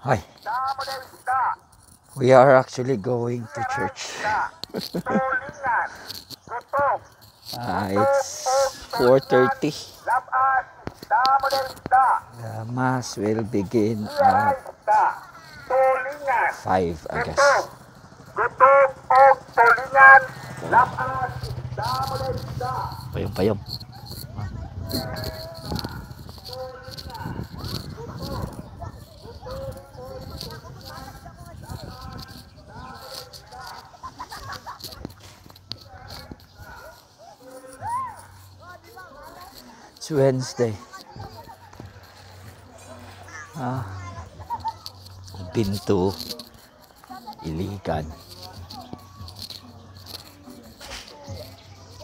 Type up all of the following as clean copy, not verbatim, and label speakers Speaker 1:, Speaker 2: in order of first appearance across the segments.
Speaker 1: Hi. We are actually going to church. It's 4:30. The mass will begin at 5, I guess. Payong-payong. It's Wednesday. Been to Iligan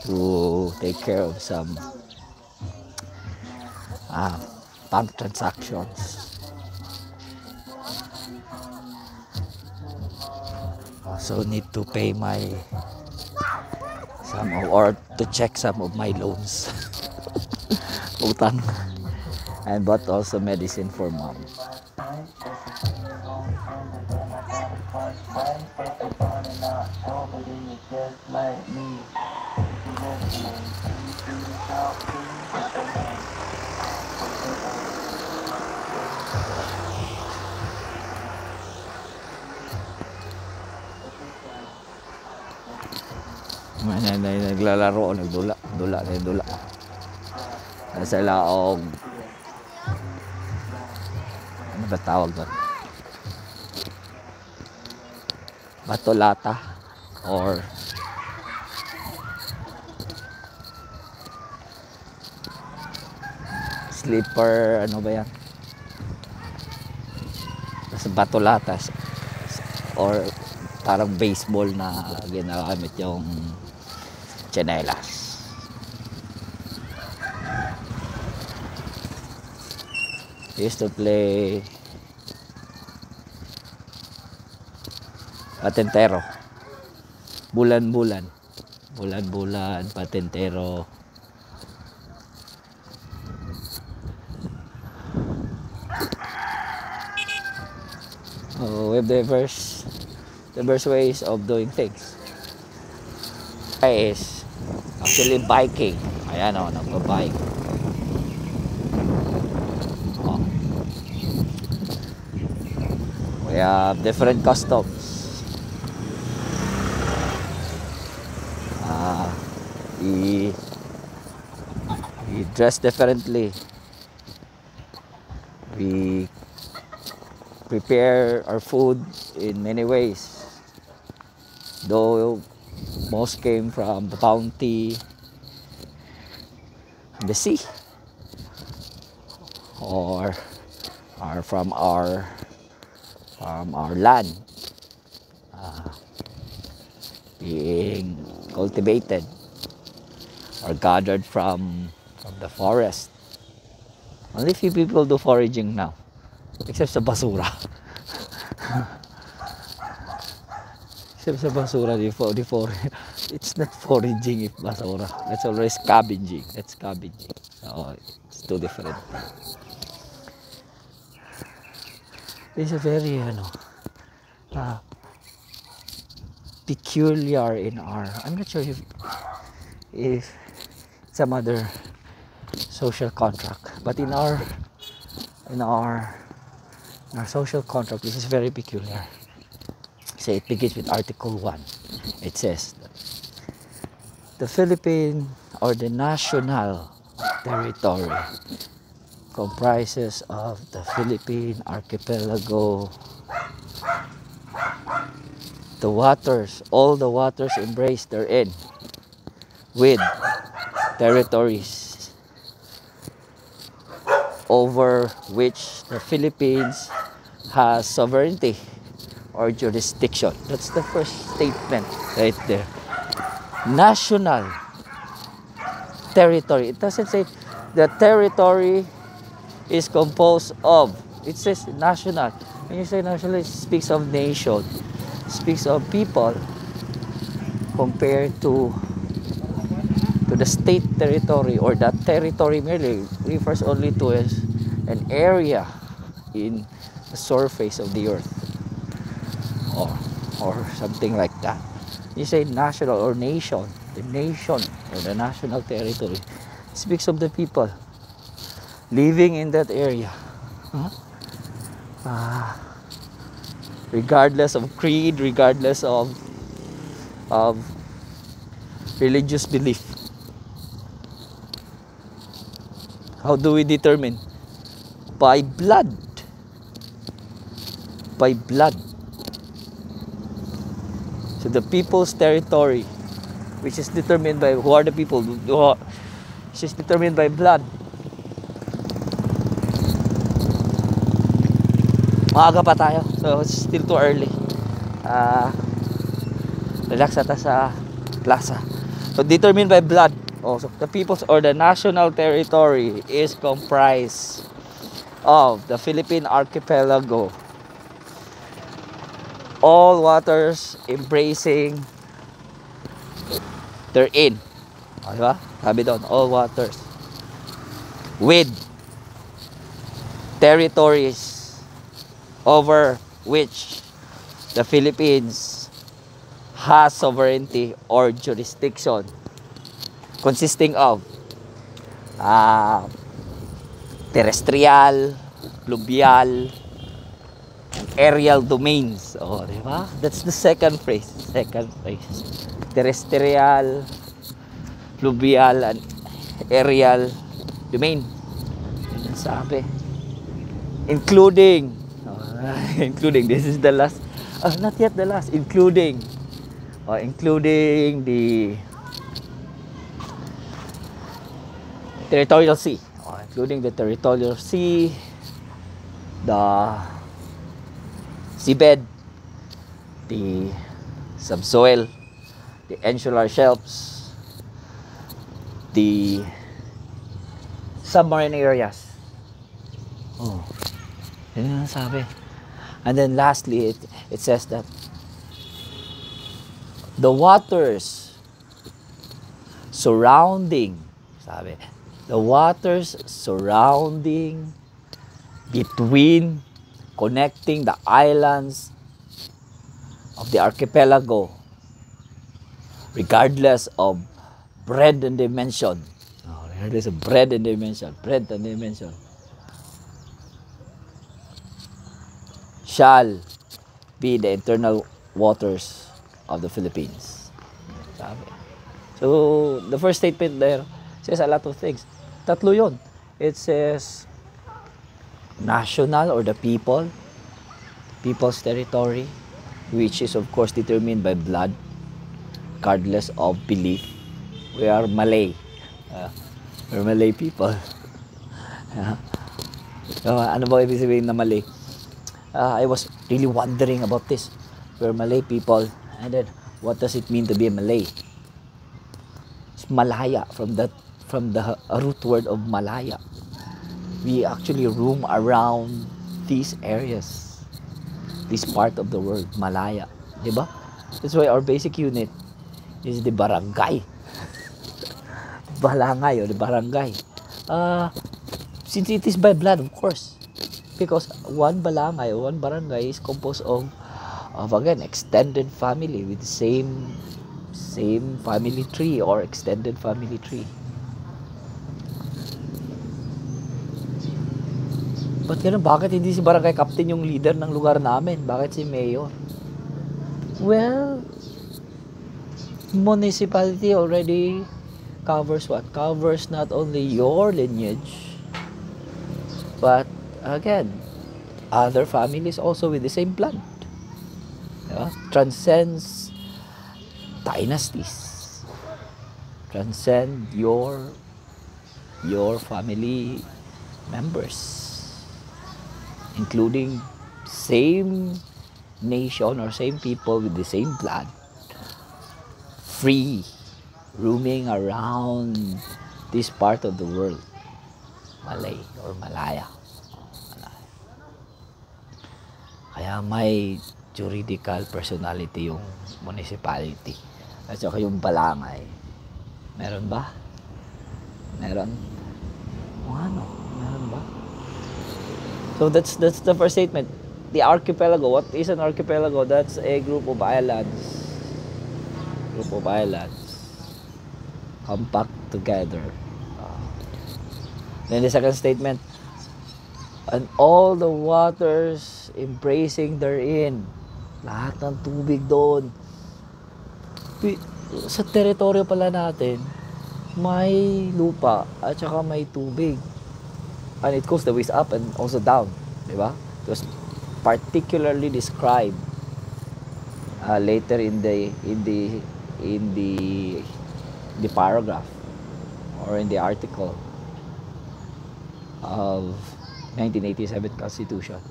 Speaker 1: to take care of some bank transactions. Also need to pay or to check some of my loans. Utang. And bought also medicine for mom. Naglalaro, nagdula, dula. Nasa laog. Ano ba tawag doon? Batolata or slipper, ano ba yan? Basta batolatas or parang baseball na ginagamit yung tsinelas. Used to play patentero. Bulan-bulan, patentero. We have diverse ways of doing things. Is actually biking. Ayan o, nagpa-bike. We have different customs. We dress differently. We prepare our food in many ways. Though most came from the bounty, the sea, or are from our land, being cultivated or gathered from the forest. Only few people do foraging now, except sa basura. Except sa basura, it's not foraging if basura. That's always scavenging. That's scavenging. So it's two different. It's a very peculiar in our. I'm not sure if some other social contract, but in our social contract, this is very peculiar. Say it begins with Article 1. It says the Philippine or the national territory comprises of the Philippine archipelago, all the waters embraced therein, with territories over which the Philippines has sovereignty or jurisdiction. That's the first statement right there. National territory. It doesn't say the territory is composed of. It says national. When you say national, it speaks of nation, speaks of people, compared to the state territory, or that territory merely refers only to an area in the surface of the earth, or something like that. You say national or nation, the nation or the national territory speaks of the people living in that area. Huh? Regardless of creed, regardless of religious belief. How do we determine? By blood. By blood. So the people's territory, which is determined by who are the people, which is determined by blood. Maaga pa tayo, so it's still too early. Relax ata sa plaza. So determined by blood. Also, the people's or the national territory is comprised of the Philippine archipelago, all waters embracing therein. Diba? Sabi doon, all waters. With territories over which the Philippines has sovereignty or jurisdiction, consisting of terrestrial, fluvial, and aerial domains. Oh, di ba? That's the second phrase. Second phrase. Terrestrial, fluvial, and aerial domain. Yun ang sabi. Including, this is the last, not yet the last, including the territorial sea, including the territorial sea, the seabed, the subsoil, the insular shelves, the submarine areas. Oh, yun ang sabi. And then lastly, it says that the waters surrounding, sabi, the waters surrounding, between, connecting the islands of the archipelago, regardless of breadth and dimension. Regardless of breadth and dimension, shall be the internal waters of the Philippines. Sabi. So, the first statement there says a lot of things. Tatlo yun. It says national or the people's territory, which is of course determined by blood, regardless of belief. We are Malay. We're Malay people. Ano ba ibig sabihin na Malay? I was really wondering about this. We're Malay people. And then, what does it mean to be a Malay? It's Malaya, from the root word of Malaya. We actually roam around these areas, this part of the world, Malaya. Diba? That's why our basic unit is the barangay. Balangay or the barangay. Since it is by blood, of course. Because one balangay or one barangay is composed of again, extended family with the same family tree or extended family tree. Ba't ganun? Bakit hindi si barangay captain yung leader ng lugar namin? Bakit si mayor? Well, municipality already covers what? Covers not only your lineage, but again, other families also with the same blood. Transcends dynasties, transcend your family members, including same nation or same people with the same blood, free roaming around this part of the world, Malay or Malaya. Kaya may juridical personality yung municipality. At saka yung balangay. Meron ba? Meron? O ano? Meron ba? So that's the first statement. The archipelago. What is an archipelago? That's a group of islands. Group of islands compact together. Uh, then the second statement, and all the waters embracing therein. Lahat ng tubig doon. Sa teritoryo pala natin, may lupa at saka may tubig. And it goes the ways up and also down. Diba? It was particularly described later in the paragraph or in the article of 1987 Constitution.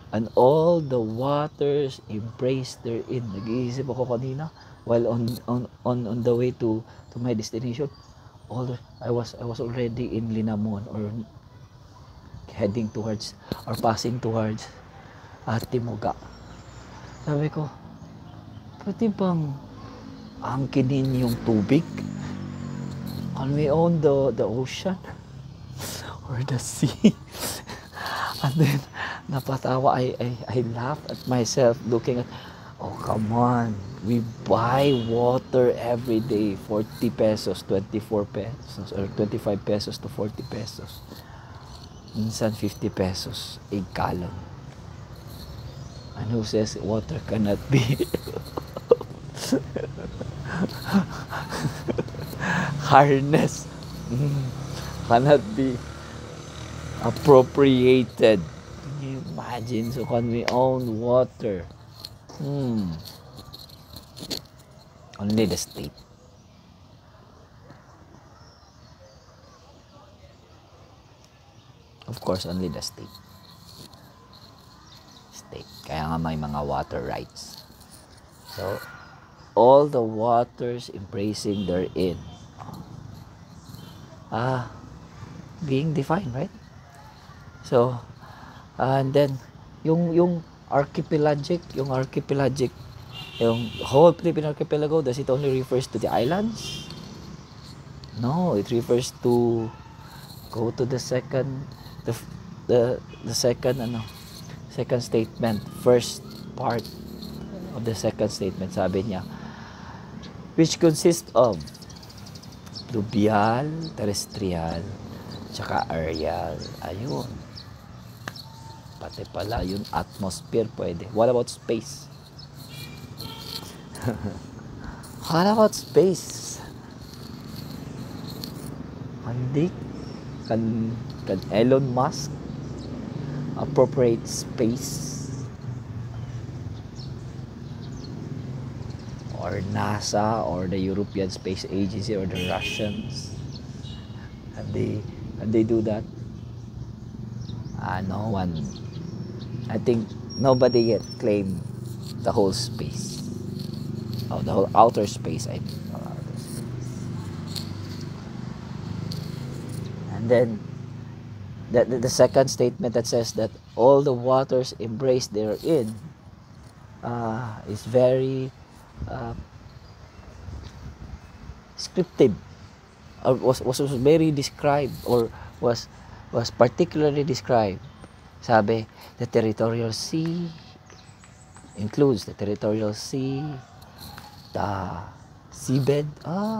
Speaker 1: And all the waters embraced therein. Nag-iisip ako kanina while on the way to my destination. I was already in Linamon, or heading towards or passing towards Timoga. Sabi ko, pwede bang angkinin yung tubig? Can we own the ocean or the sea? And then napatawa, I laughed at myself looking at, oh come on, we buy water every day, 40 pesos, 24 pesos, or 25 pesos to 40 pesos. Minsan 50 pesos a gallon. And who says water cannot be harnessed, cannot be appropriated? Can you imagine? So can we own water? Only the state. Of course, only the state. Kaya nga may mga water rights. So, all the waters embracing therein. Being defined, right? So, and then, yung archipelagic, yung whole Philippine archipelago, does it only refers to the islands? No, it refers to, go to the second, the second, second statement, first part of the second statement, sabi niya, which consists of fluvial, terrestrial, tsaka aerial. Ayun. Pati pala yung atmosphere pwede. What about space? What about space? Hindi. Can Elon Musk appropriate space? Or NASA, or the European Space Agency, or the Russians? And they do that? No one. I think nobody yet claimed the whole space. The whole outer space, I mean. Outer space. And then the second statement that says that all the waters embraced therein is very descriptive, or was very described, or was particularly described. Sabi, the territorial sea includes the territorial sea, the seabed.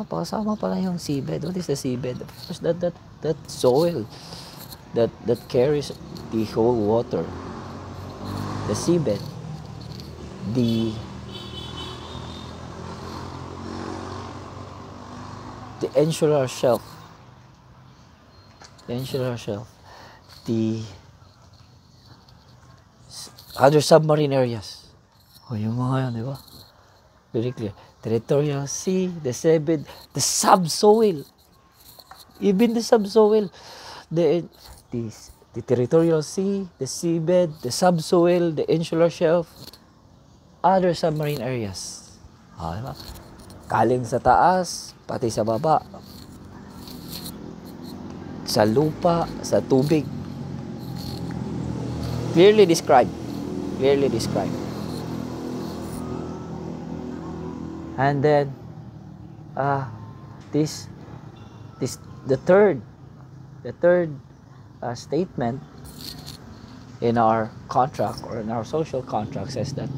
Speaker 1: Pakasama pala yung seabed. What is the seabed? Of course, that soil that carries the whole water. The seabed, the insular shelf, the other submarine areas. Yung mga yan, di ba? Very clear. Territorial sea, the seabed, the subsoil. Even the subsoil. The territorial sea, the seabed, the subsoil, the insular shelf, other submarine areas. Diba? Galing sa taas, pati sa baba. Sa lupa, sa tubig. Clearly described. And then, the third statement in our contract or in our social contract says that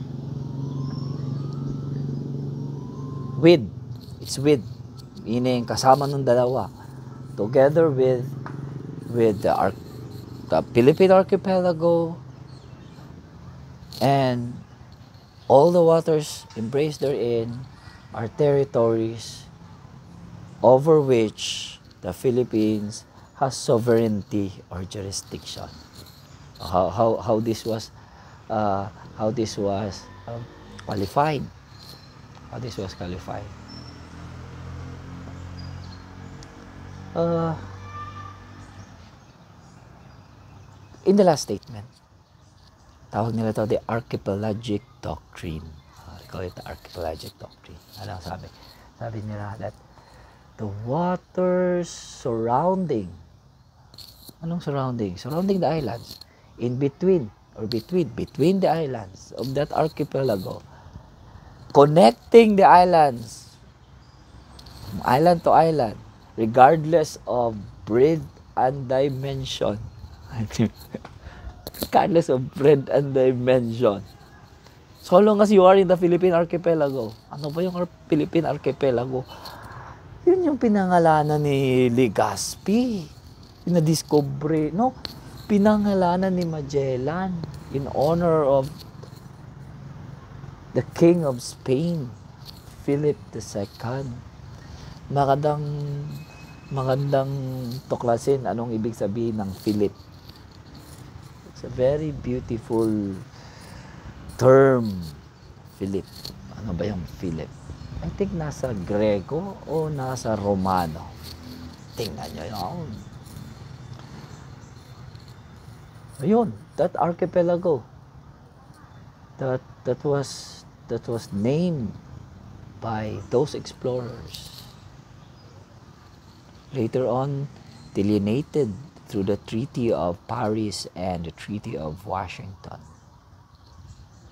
Speaker 1: with, it's with, meaning kasama ng dalawa, together with the Philippine archipelago and all the waters embraced therein are territories over which the Philippines has sovereignty or jurisdiction. How this was qualified. How this was qualified. In the last statement, tawag nila to the archipelagic doctrine. They call it the archipelagic doctrine. Ano sabi? Sabi nila that the waters surrounding, anong surrounding? Surrounding the islands, in between or between the islands of that archipelago, connecting the islands, from island to island, regardless of breadth and dimension. Regardless of breadth and dimension. So long as you are in the Philippine archipelago. Ano ba yung Philippine archipelago? Yun yung pinangalanan ni Legazpi. Pinadiscovery, no? Pinangalanan ni Magellan in honor of the King of Spain, Philip II. Magandang tuklasin anong ibig sabihin ng Philip. It's a very beautiful term, Philip. Ano ba yung Philip? I think nasa Grego o nasa Romano. Tingnan nyo yun. Ayun, that archipelago that was named by those explorers. Later on, delineated through the Treaty of Paris and the Treaty of Washington.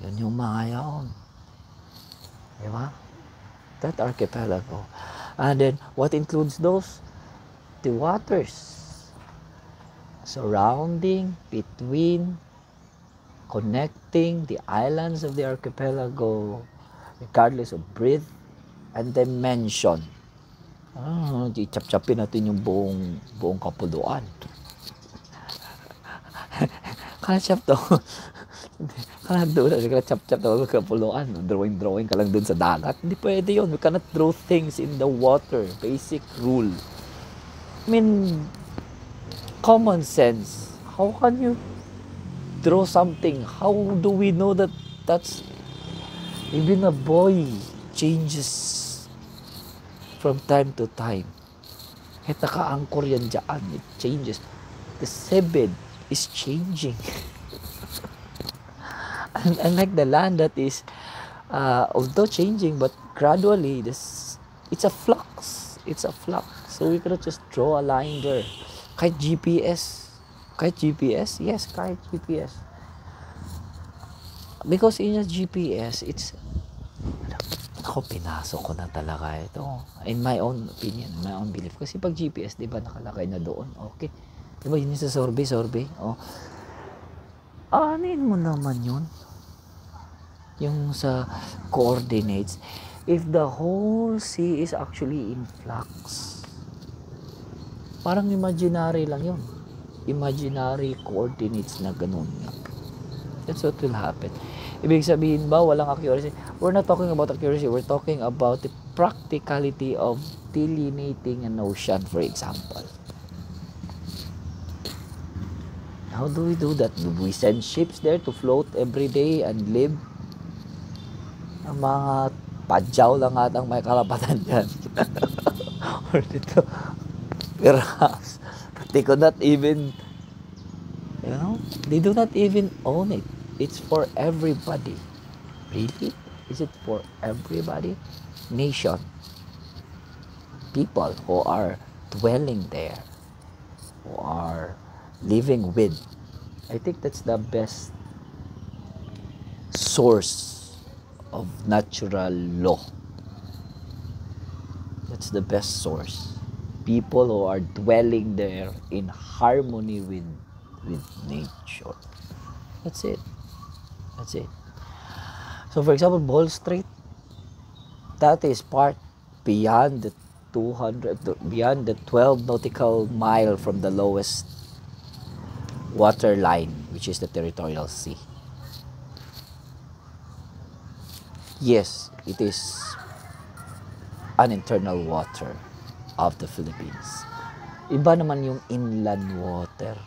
Speaker 1: Yun yung mga yun. Diba? That archipelago. And then, what includes those? The waters surrounding, between, connecting the islands of the archipelago, regardless of breadth and dimension. Chap-chapin natin yung buong kapuluan. Chap to. Doon na chap-chap to kapuluan. Drawing ka lang dun sa dagat. Hindi pwede yun. We cannot draw things in the water. Basic rule. I mean, common sense. How can you draw something? How do we know that that's even a boy changes from time to time? Kahit naka-anchor yan dyan, it changes. The seabed is changing. And unlike the land that is, although changing, but gradually, it's a flux. It's a flux. So we cannot just draw a line there. Kahit GPS. Yes, kahit GPS. Because in a GPS, it's, ako, pinasok ko na talaga ito. In my own opinion, in my own belief. Kasi pag GPS, di ba, nakalagay na doon. Okay. Di ba, yun yung sa survey. Oh. Anin mo naman yun. Yung sa coordinates. If the whole sea is actually in flux, parang imaginary lang yun. Imaginary coordinates na ganun. That's what will happen. Ibig sabihin ba, walang accuracy? We're not talking about accuracy. We're talking about the practicality of delineating an ocean, for example. How do we do that? Do we send ships there to float every day and live? Ang mga padyaw lang atang may karapatan dyan. Or dito, perhaps, they could not even, they do not even own it. It's for everybody. Really? Is it for everybody? Nation. People who are dwelling there, who are living with. I think that's the best source of natural law. That's the best source. People who are dwelling there in harmony with nature. That's it. That's it. So for example, Ball Street, that is part beyond the 12 nautical mile from the lowest water line, which is the territorial sea. Yes, it is an internal water of the Philippines. Iba naman yung inland water.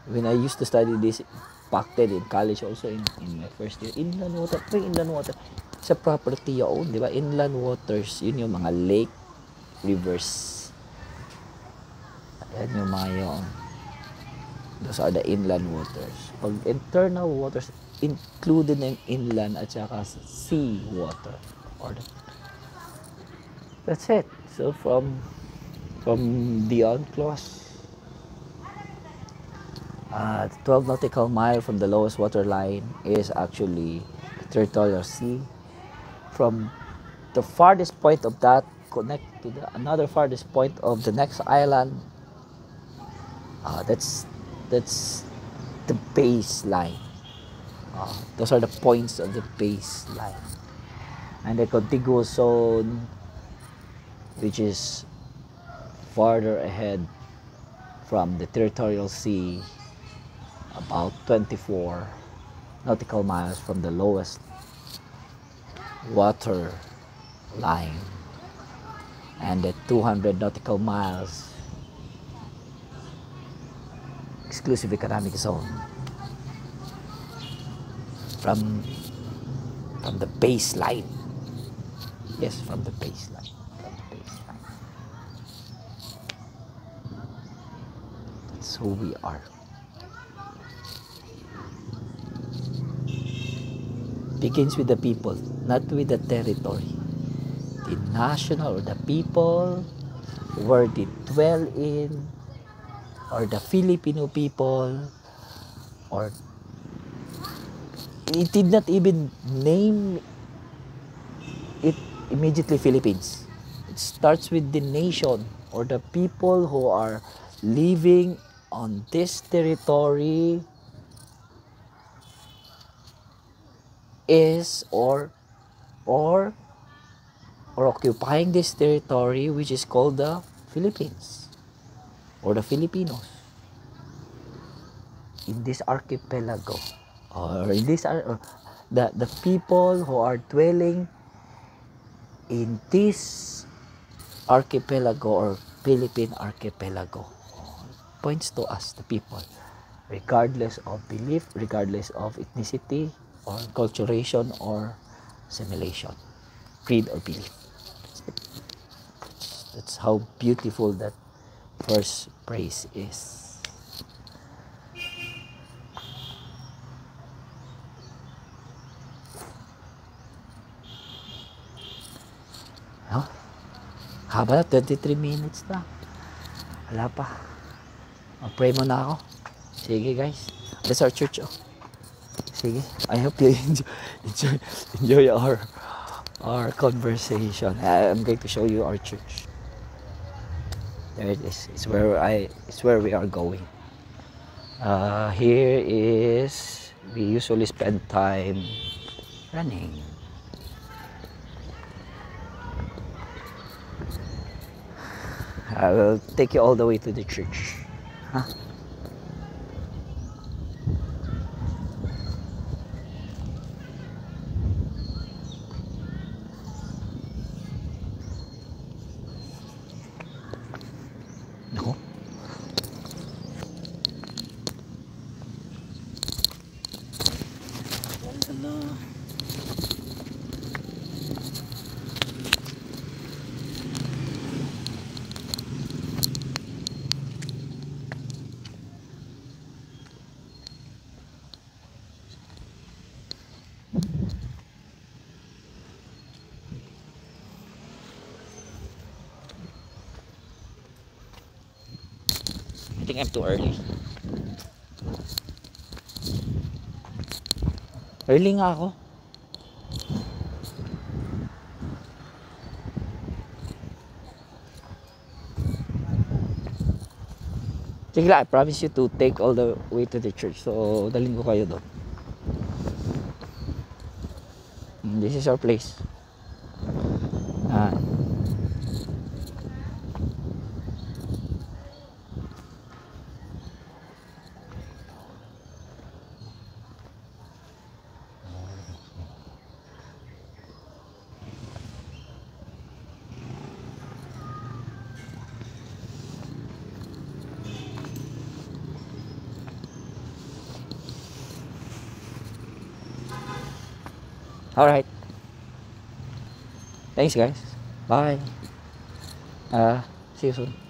Speaker 1: When I used to study this back then in college also in my first year, inland water, sa property yun, di ba? Inland waters, yun yung mga lake, rivers. Yan yung mga yun. Those are the inland waters. Pag internal waters, included na yung inland at saka sea water. That's it. So from the UNCLOS, 12 nautical mile from the lowest water line is actually territorial sea. From the farthest point of that, connect to another farthest point of the next island. That's the baseline. Those are the points of the baseline. And the contiguous zone, which is farther ahead from the territorial sea, about 24 nautical miles from the lowest water line, and the 200 nautical miles exclusive economic zone from the baseline. Yes, from the baseline. That's who we are. Begins with the people, not with the territory. The national or the people where they dwell in, or the Filipino people, or it did not even name it immediately Philippines. It starts with the nation or the people who are living on this territory is or occupying this territory, which is called the Philippines or the Filipinos in this archipelago, or in this the people who are dwelling in this archipelago or Philippine archipelago. Points to us, the people, regardless of belief, regardless of ethnicity or culturation or assimilation, creed or belief. That's how beautiful that first phrase is. Oh, haba na, 23 minutes na. Wala pa. Pray mo na ako. Sige guys. That's our church. Oh. Sige. I hope you enjoy our conversation. I'm going to show you our church. There it is. It's where we are going. Here is, we usually spend time running. I will take you all the way to the church. Huh? No. Hello. I think I'm too early. Early nga ako. Sige lang, I promise you to take all the way to the church. So, dalhin ko kayo doon. This is our place. Ah. Alright. Thanks guys. Bye. See you soon.